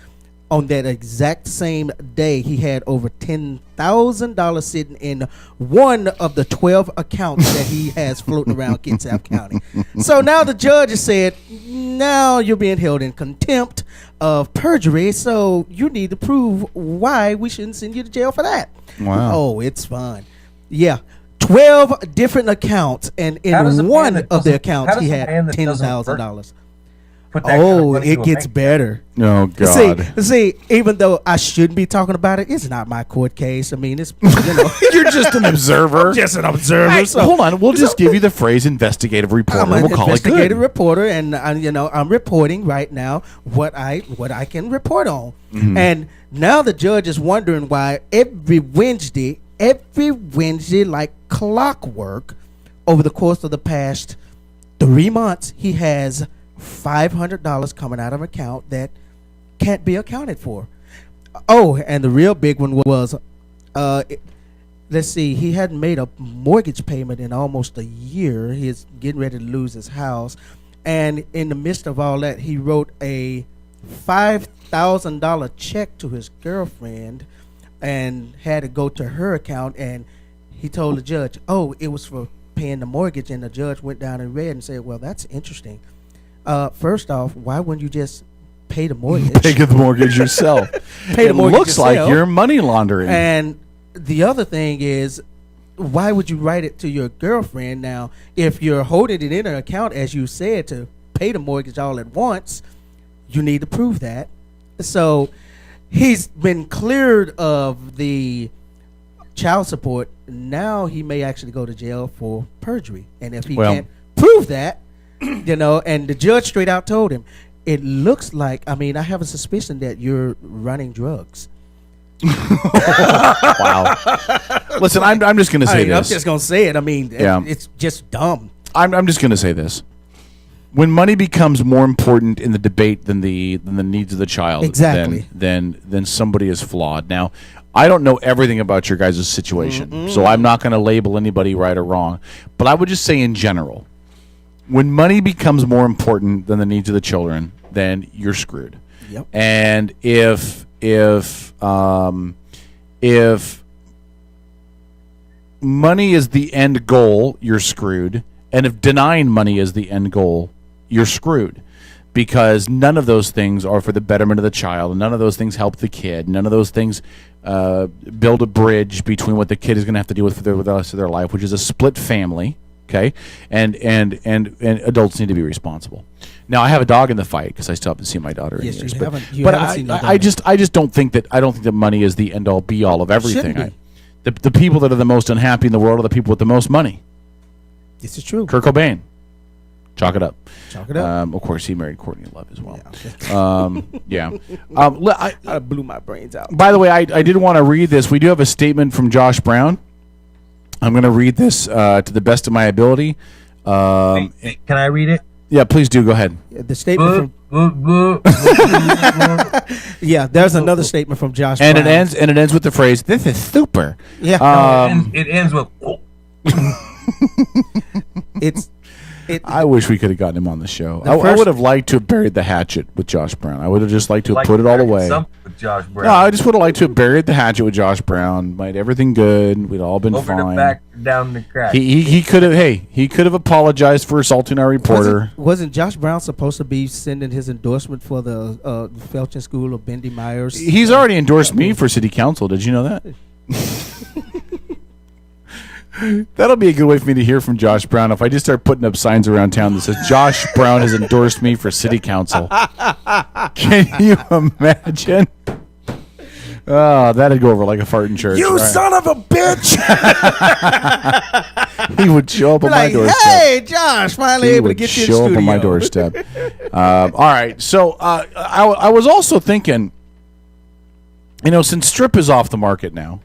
On that exact same day, he had over $10,000 sitting in one of the 12 accounts that he has floating around Kitsap County. So now the judge has said, now you're being held in contempt of perjury, so you need to prove why we shouldn't send you to jail for that. Wow. Oh, it's fun. Yeah. 12 different accounts, and How does a in man one that of the doesn't- accounts how he does a had man that doesn't $10,000. Put that kind of Oh, money it into a gets bank. better. oh god, See, even though I shouldn't be talking about it, it's not my court case. I mean, it's you're just an observer. just an observer. Hey, so hold on, we'll just give you the phrase investigative reporter. I'm an We'll call it investigative good. reporter, and I'm reporting right now what I can report on. Mm-hmm. And now the judge is wondering why every Wednesday, like clockwork, over the course of the past 3 months, he has $500 coming out of an account that can't be accounted for. Oh, and the real big one was, let's see, he hadn't made a mortgage payment in almost a year. He's getting ready to lose his house. And in the midst of all that, he wrote a $5,000 check to his girlfriend and had to go to her account. And he told the judge, oh, it was for paying the mortgage. And the judge went down and read and said, well, that's interesting. First off, why wouldn't you just pay the mortgage? Pay the mortgage yourself. Pay the It mortgage looks like yourself. you're money laundering. And the other thing is, why would you write it to your girlfriend now if you're holding it in an account, as you said, to pay the mortgage all at once? You need to prove that. So he's been cleared of the child support. Now he may actually go to jail for perjury. And if he can't prove that, and the judge straight out told him, it looks like, I have a suspicion that you're running drugs. Wow. Listen, I'm just going to say I'm this. just going to say it. Yeah. It's just dumb. I'm just going to say this. When money becomes more important in the debate than the needs of the child, Exactly. then somebody is flawed. Now, I don't know everything about your guys' situation, so I'm not going to label anybody right or wrong. But I would just say in general, when money becomes more important than the needs of the children, then you're screwed. Yep. And if money is the end goal, you're screwed. And if denying money is the end goal, you're screwed. Because none of those things are for the betterment of the child. None of those things help the kid. None of those things build a bridge between what the kid is going to have to deal with for the rest of their life, which is a split family. Okay, and adults need to be responsible. Now, I have a dog in the fight because I still haven't seen my daughter in Yes, years. you But haven't seen your I daughter. just don't think that money is the end all be all of everything. Shouldn't The people that are the most unhappy in the world are the people with the most money. This is true. Kurt Cobain. Chalk it up. Chalk it up. Of course, he married Courtney Love as well. Yeah. Yeah. I blew my brains out. By the way, I did want to read this. We do have a statement from Josh Brown. I'm going to read this to the best of my ability. Hey, can I read it? Yeah, please do. Go ahead. The statement from there's another statement from Josh And Brown. it ends with the phrase, "This is super." Yeah. It ends with. I wish we could have gotten him on the show. The I first- would have liked to have buried the hatchet with Josh Brown. I would have just liked to have put it all away. With Josh Brown. No, I just would have liked to have buried the hatchet with Josh Brown. Made everything good. We'd all been over fine. the back, down the crack. He could have. Hey, he could have apologized for assaulting our reporter. Wasn't Josh Brown supposed to be sending his endorsement for the Felton School of Bendy Myers? He's already endorsed me for city council. Did you know that? That'll be a good way for me to hear from Josh Brown if I just start putting up signs around town that says Josh Brown has endorsed me for city council. Can you imagine? Oh, that'd go over like a fart in church. You right? son of a bitch! He would show up on my Like, doorstep. hey, Josh, finally He able to would get you in the show up studio. on my doorstep. All right, so I was also thinking, since strip is off the market now.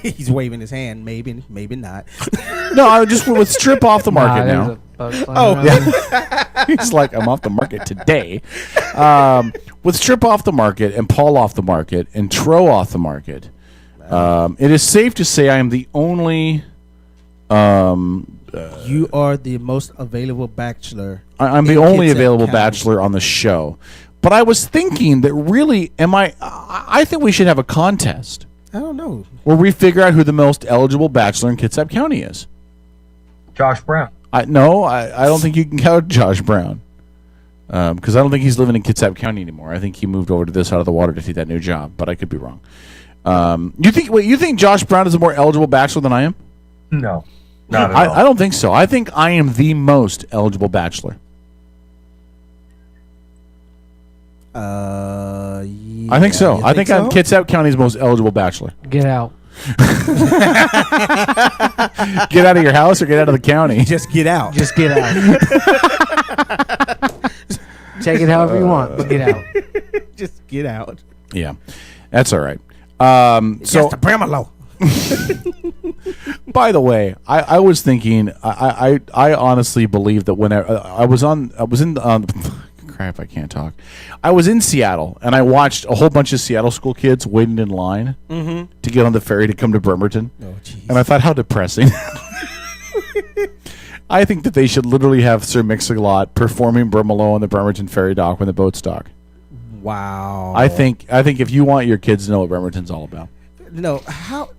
He's waving his hand. Maybe, maybe not. No, I just with strip off the market now. He's like, I'm off the market today. With strip off the market and Paul off the market and Tro off the market, it is safe to say I am the only. You are the most available bachelor. I'm the in only Kitsap available County. bachelor on the show. But I was thinking that really, I think we should have a contest I don't know. where we figure out who the most eligible bachelor in Kitsap County is. Josh Brown. I don't think you can count Josh Brown because I don't think he's living in Kitsap County anymore. I think he moved over to this side of the water to take that new job, but I could be wrong. You think Josh Brown is a more eligible bachelor than I am? No, not at all. I don't think so. I think I am the most eligible bachelor. Yeah, I think so. you I think I'm so? Kitsap County's most eligible bachelor. Get out. Get out of your house or get out of the county. Just get out. Just get out. Take it however you want, but get out. Just get out. Yeah, that's all right. So, Just the Bramalo. by the way, I was thinking. I honestly believe that when I was in crap, I can't talk. I was in Seattle and I watched a whole bunch of Seattle school kids waiting in line to get on the ferry to come to Bremerton. Oh, jeez. And I thought, how depressing. I think that they should literally have Sir Mix-a-Lot performing Brimalo on the Bremerton ferry dock when the boats dock. Wow. I think if you want your kids to know what Bremerton's all about. No, how?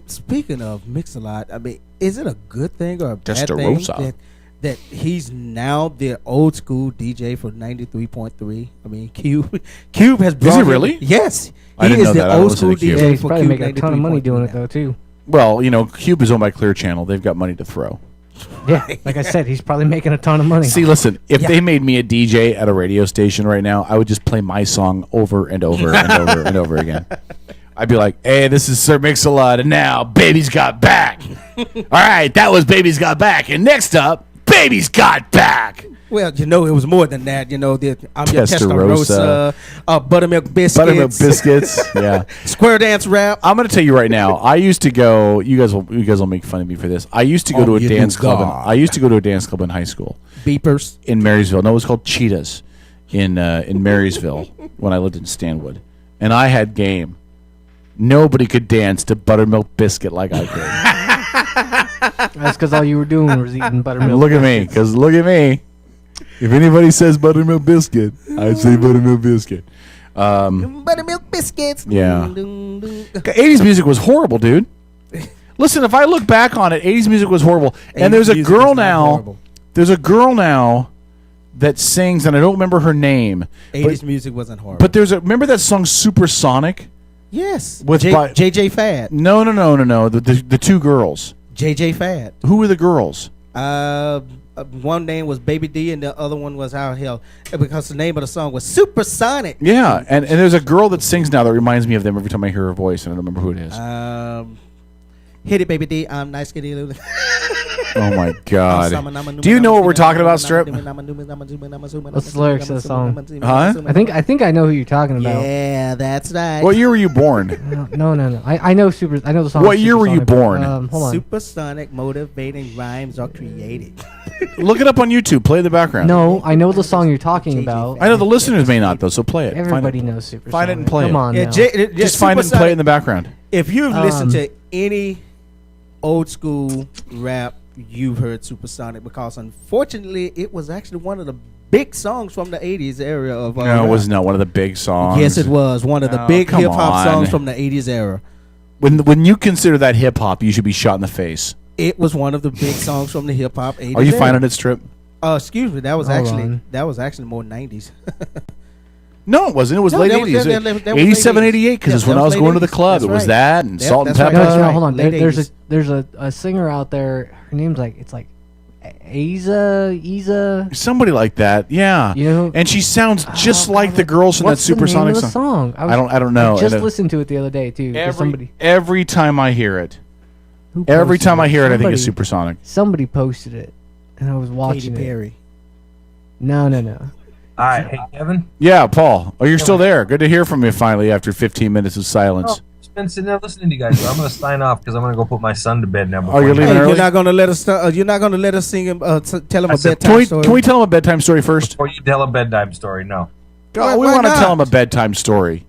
Speaking of Mix-a-Lot, I mean, is it a good thing or a bad thing Testarossa. that he's now the old school DJ for 93.3? I mean, Cube has brought he him- really? Yes, I he didn't is know the that. I don't old listen school to Cube. DJ Yeah, he's for probably Cube making a ton of money 93.3 doing it now. though too. Well, Cube is owned by Clear Channel. They've got money to throw. Yeah, like I said, he's probably making a ton of money. See, listen, if Yeah. they made me a DJ at a radio station right now, I would just play my song over and over and over and over again. I'd be like, hey, this is Sir Mix-a-Lot, and now Baby's Got Back. All right, that was Baby's Got Back. And next up, Baby's Got Back. Well, it was more than that. I'm your Testarossa. Testarossa, buttermilk biscuits, Buttermilk biscuits. Yeah. square dance rap. I'm going to tell you right now. I used to go. You guys will make fun of me for this. I used to go to a you dance do club. God. I used to go to a dance club in high school Beepers. in Marysville. No, it was called Cheetahs in Marysville when I lived in Stanwood, and I had game. Nobody could dance to Buttermilk Biscuit like I could. That's because all you were doing was eating buttermilk. Look at me, because look at me. If anybody says Buttermilk Biscuit, I say Buttermilk Biscuit. Buttermilk biscuits. Yeah. Dun, dun, dun. 80s music was horrible, dude. Listen, if I look back on it, 80s music was horrible. And there's a 80s music girl is not now. horrible. There's a girl now that sings, and I don't remember her name. 80s music wasn't horrible. But remember that song Supersonic? yes, With by- JJ Fad. No. The two girls. JJ Fad. Who were the girls? One name was Baby D, and the other one was How Hell, because the name of the song was Supersonic. Yeah, and there's a girl that sings now that reminds me of them every time I hear her voice, and I don't remember who it is. Hit it, baby D. I'm nice, kitty. Oh my God. Do you know what we're talking about, Strip? What's the lyrics of the song? Huh? I think I know who you're talking about. Yeah, that's right. What year were you born? No. I know the song. What year were you born? Hold on. Supersonic motivating rhymes are created. Look it up on YouTube. Play the background. No, I know the song you're talking about. I know the listeners may not though, so play it. Everybody knows Supersonic. Find it and play Come it. on Yeah, now. Just find it and play it in the background. If you've listened Um, to any old school rap, you've heard Supersonic because unfortunately it was actually one of the big songs from the 80s era of No, rap. it was not one of the big songs. Yes, it was one of the No, big come hip hop on. songs from the 80s era. When you consider that hip hop, you should be shot in the face. It was one of the big songs from the hip hop 80s Are you era. finding it, Strip? Excuse me, that was Hold actually on. more 90s. No, it wasn't. It was No, late that was- 80s. that was 87, late 88, because Yeah, it's when that I was was going to late the club. 80s. It was That's that and Yep, Salt and that's right. Pepper. No, right. hold on. Late There's 80s. a singer out there. Her name's like Isa. Somebody like that, yeah. You know, And she sounds just like the girls in that what's the name Supersonic of the song. song? I don't know. I just And, listened to it the other day too. 'cause somebody every time I hear it, who every posted time I hear it, I think it's Somebody- Supersonic. Somebody posted it, and I was Katy watching it. Perry. No. All right, hey Kevin. Yeah, Paul. Oh, you're still there. Good to hear from you finally after 15 minutes of silence. Oh, just been sitting there listening to you guys. So I'm gonna sign off because I'm gonna go put my son to bed now. Oh, you're before- leaving Hey, early? you're not gonna let us. You're not gonna let us sing him. Tell him I a said, bedtime story. Can we tell him a bedtime story first? Before you tell a bedtime story, no, Why- we why want to not? tell him a bedtime story.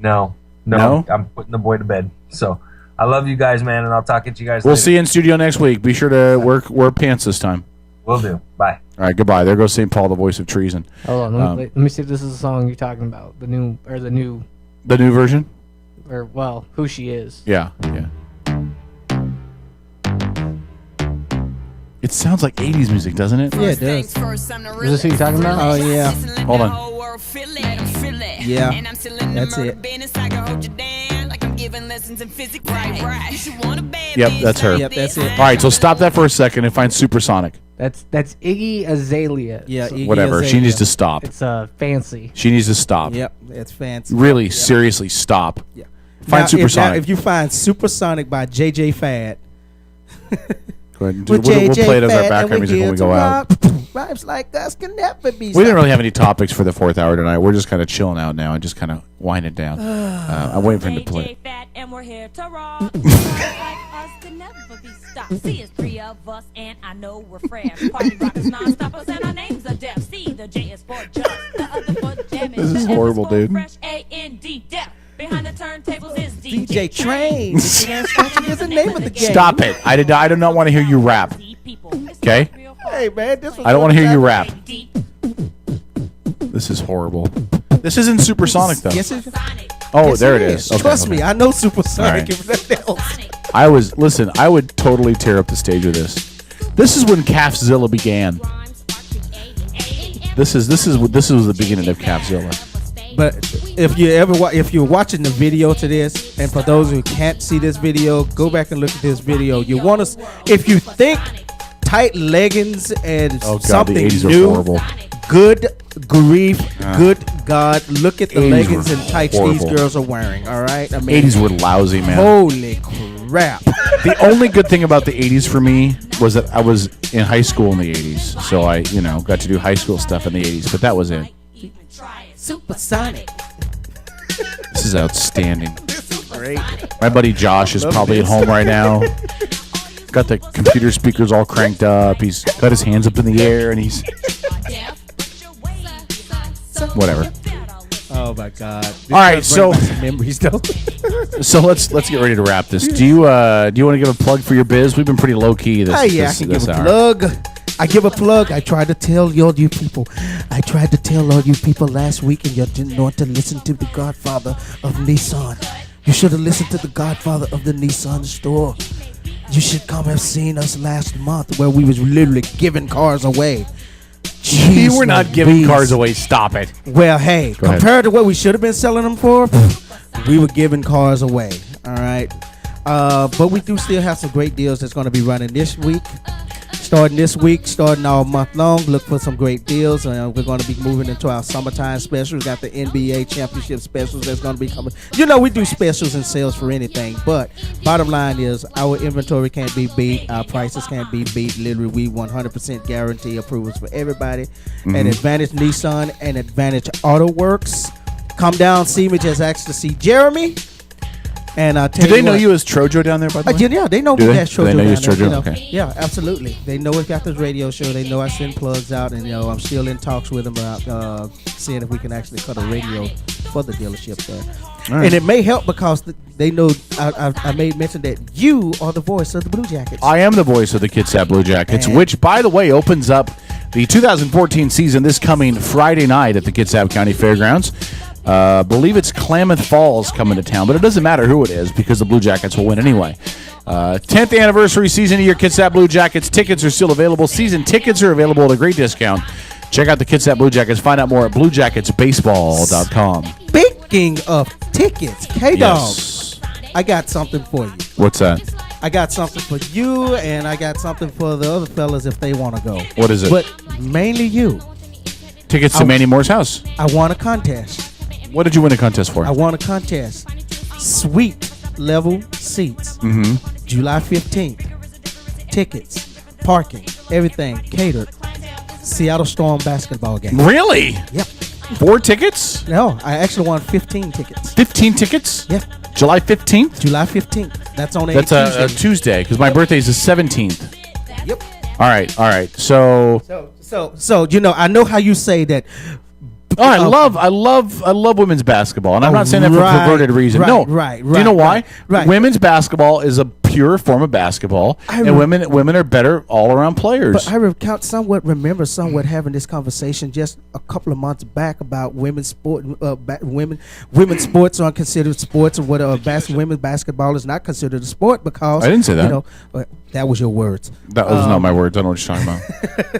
no. No? I'm putting the boy to bed. So I love you guys, man, and I'll talk at you guys. We'll later. see you in studio next week. Be sure to wear pants this time. Will do. Bye. All right, goodbye. There goes St. Paul, the voice of treason. Hold on. Let me see if this is the song you're talking about. The new The new version? who she is. Yeah. It sounds like 80s music, doesn't it? Yeah, it does. Is this who you're talking about? Oh yeah, Hold on. yeah. That's it. Yep, that's her. Yep, that's it. All right, so stop that for a second and find Supersonic. That's Iggy Azalea. Yeah, So Iggy Whatever. She Azalea. needs to stop. it's fancy. She needs to stop. Yep, it's fancy. Really, seriously, stop. Yeah. Find Now, Supersonic. If you find Supersonic by JJ Fad, Go ahead. with We'll JJ play it as our Fad, background and music when we get go to out. rock. Rhymes like us can never be. We didn't really have any topics for the fourth hour tonight. We're just kind of chilling out now and just kind of winding down. I'm waiting for him to play. Fat and we're here to rock. Like us can never be stopped. See, it's three of us and I know we're fresh. Party rockers, non-stoppers, and our names are Def. See, the J is for just, the other for jamming. This is the F horrible, for dude. Fresh, A-N-D, Def. Behind the turntables is DJ Train. Is the name of the game. Stop it. I do not want to hear you rap. Okay? Hey man, this was I don't want to hear you rap. This is horrible. This isn't Supersonic though. Yes, Oh, yes, there it is. Okay, Trust okay. me, I know Supersonic. All right. If nothing else. I would totally tear up the stage with this. This is when Calfzilla began. This was the beginning of Calfzilla. But if you're watching the video to this, and for those who can't see this video, go back and look at this video. You want to, if you think tight leggings and Oh god, the something 80s new, are horrible. good grief, good God, look at the 80s leggings were and tights horrible. these girls are wearing. All right, I mean, 80s were lousy, man. holy crap. The only good thing about the 80s for me was that I was in high school in the 80s. So I, got to do high school stuff in the 80s, but that was it. Supersonic. This is outstanding. Great. My buddy Josh is probably at home right now. Got the computer speakers all cranked up. He's got his hands up in the air and he's whatever. Oh my God. This All right, does so- bring back some memories though. So let's get ready to wrap this. Do you want to give a plug for your biz? We've been pretty low key this. Hey, yeah, this, I can this give a hour. plug. I give a plug. I tried to tell all you people. I tried to tell all you people last week, and you didn't want to listen to the Godfather of Nissan. You should have listened to the Godfather of the Nissan store. You should come have seen us last month, where we was literally giving cars away. We Jeez were not giving Louise. cars away. Stop it. Well, hey, Go ahead. compared to what we should have been selling them for, we were giving cars away. All right. But we do still have some great deals that's going to be running this week. starting this week, starting all month long. Look for some great deals. We're going to be moving into our summertime special. We got the NBA championship specials that's going to be coming. You know, we do specials and sales for anything, but bottom line is our inventory can't be beat. Our prices can't be beat. Literally, we 100% guarantee approvals for everybody. And Advantage Nissan and Advantage Auto Works. Come down, see me. Just ask to see Jeremy. And do they know you as Trojo down there, by the way? Yeah, they know Do me they? as Do Trojo. they know you as down there, Trojo? Okay. Yeah, absolutely. They know we've got this radio show. They know I send plugs out, and I'm still in talks with them about seeing if we can actually cut a radio for the dealership there. Right. And it may help because they know I made mention that you are the voice of the Blue Jackets. I am the voice of the Kitsap Blue Jackets, And- which, by the way, opens up the 2014 season this coming Friday night at the Kitsap County Fairgrounds. Believe it's Klamath Falls coming to town, but it doesn't matter who it is because the Blue Jackets will win anyway. 10th anniversary season of your Kitsap Blue Jackets. Tickets are still available. Season tickets are available at a great discount. Check out the Kitsap Blue Jackets. Find out more at bluejacketsbaseball.com. Speaking of tickets, K-Dog, Yes. I got something for you. What's that? I got something for you, and I got something for the other fellas if they want to go. What is it? But mainly you. Tickets to Manny Moore's house. I won a contest. What did you win a contest for? I won a contest. Suite level seats. July 15th. Tickets, parking, everything catered. Seattle Storm basketball game. Really? Yep. 4 tickets? No, I actually won 15 tickets. 15 tickets? Yep. July 15th? July 15th. That's on a That's Tuesday. a Tuesday because my birthday is the 17th. Yep. All right. So So I know how you say that. I love women's basketball, and I'm not saying that for a Right, perverted reason. right, No, right, Do you know why? right. Women's basketball is a pure form of basketball, and women are better all around players. But I remember somewhat having this conversation just a couple of months back about women's sport. Women's sports aren't considered sports, or what women's basketball is not considered a sport because I didn't say that. That was your words. That was not my words. I don't know what you're talking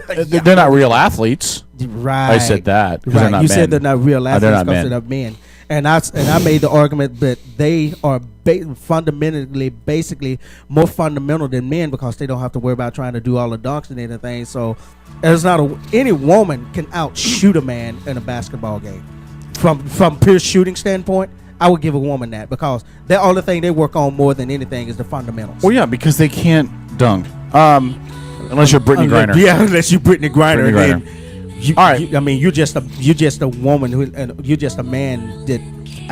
about. They're not real athletes. Right. I said that because they're not You men. said they're not real They're athletes not because men. they're not men. And I made the argument that they are basically more fundamental than men because they don't have to worry about trying to do all the dunks and anything. So there's not any woman can outshoot a man in a basketball game. From pure shooting standpoint, I would give a woman that because the only thing they work on more than anything is the fundamentals. Well, yeah, because they can't dunk. Unless you're Brittany Griner. Yeah, unless you Brittany Griner. Brittany and then All right. you're just a woman you're just a man that.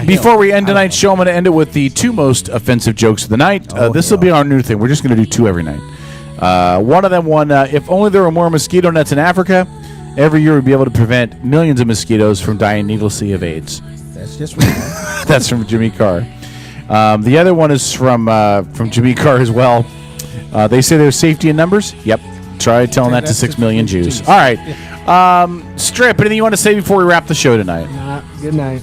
Before we end tonight's show, I'm going to end it with the 2 most offensive jokes of the night. This will be our new thing. We're just going to do 2 every night. One of them, if only there were more mosquito nets in Africa, every year we'd be able to prevent millions of mosquitoes from dying needlessly of AIDS. That's just right. That's from Jimmy Carr. The other one is from Jimmy Carr as well. They say there's safety in numbers. Yep. Try telling that to 6 million Jews. All right. Strip, anything you want to say before we wrap the show tonight? Good night.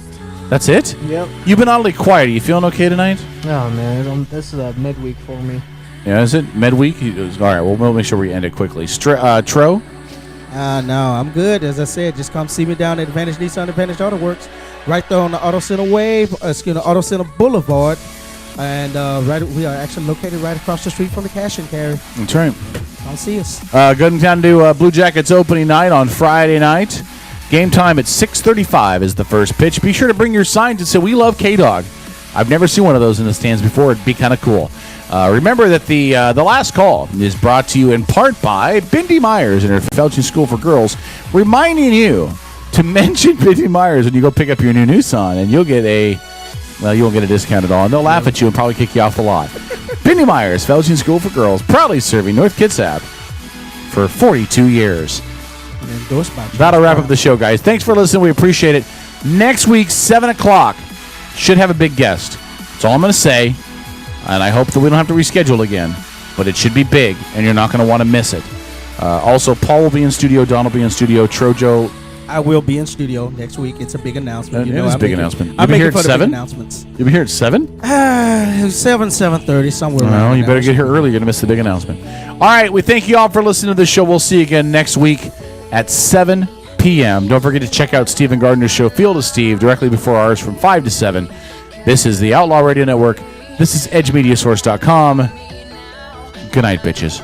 That's it? Yep. You've been oddly quiet. Are you feeling okay tonight? Oh man, this is a midweek for me. Yeah, is it midweek? All right, well, we'll make sure we end it quickly. Tro? No, I'm good. As I said, just come see me down at Advantage Nissan Advantage Auto Works, right there on the Auto Center Auto Center Boulevard, and we are actually located right across the street from the Cash and Carry. That's right. Come see us. Going down to Blue Jackets opening night on Friday night. Game time at 6:35 is the first pitch. Be sure to bring your signs and say, "We love K-Dog." I've never seen one of those in the stands before. It'd be kind of cool. Remember that the last call is brought to you in part by Bindi Myers and her Felching School for Girls, reminding you to mention Bindi Myers when you go pick up your new Nissan, and you'll get you won't get a discount at all, and they'll laugh at you and probably kick you off the lot. Bindi Myers, Felching School for Girls, proudly serving North Kitsap for 42 years. Endorsed by That'll wrap up the show, guys. Thanks for listening. We appreciate it. Next week, 7 o'clock, should have a big guest. That's all I'm going to say. And I hope that we don't have to reschedule again. But it should be big, and you're not going to want to miss it. Also, Paul will be in studio. Don will be in studio. Trojo. I will be in studio next week. It's a big announcement. It is a big announcement. I'm You'll be here making at for the big 7? announcements. You'll be here at 7? 7:30, somewhere around Well, you there. better get here early. You're going to miss the big announcement. All right, we thank you all for listening to the show. We'll see you again next week at 7 p.m. Don't forget to check out Stephen Gardner's show, Field of Steve, directly before ours from 5 to 7. This is the Outlaw Radio Network. This is EdgeMediaSource.com. Good night, bitches.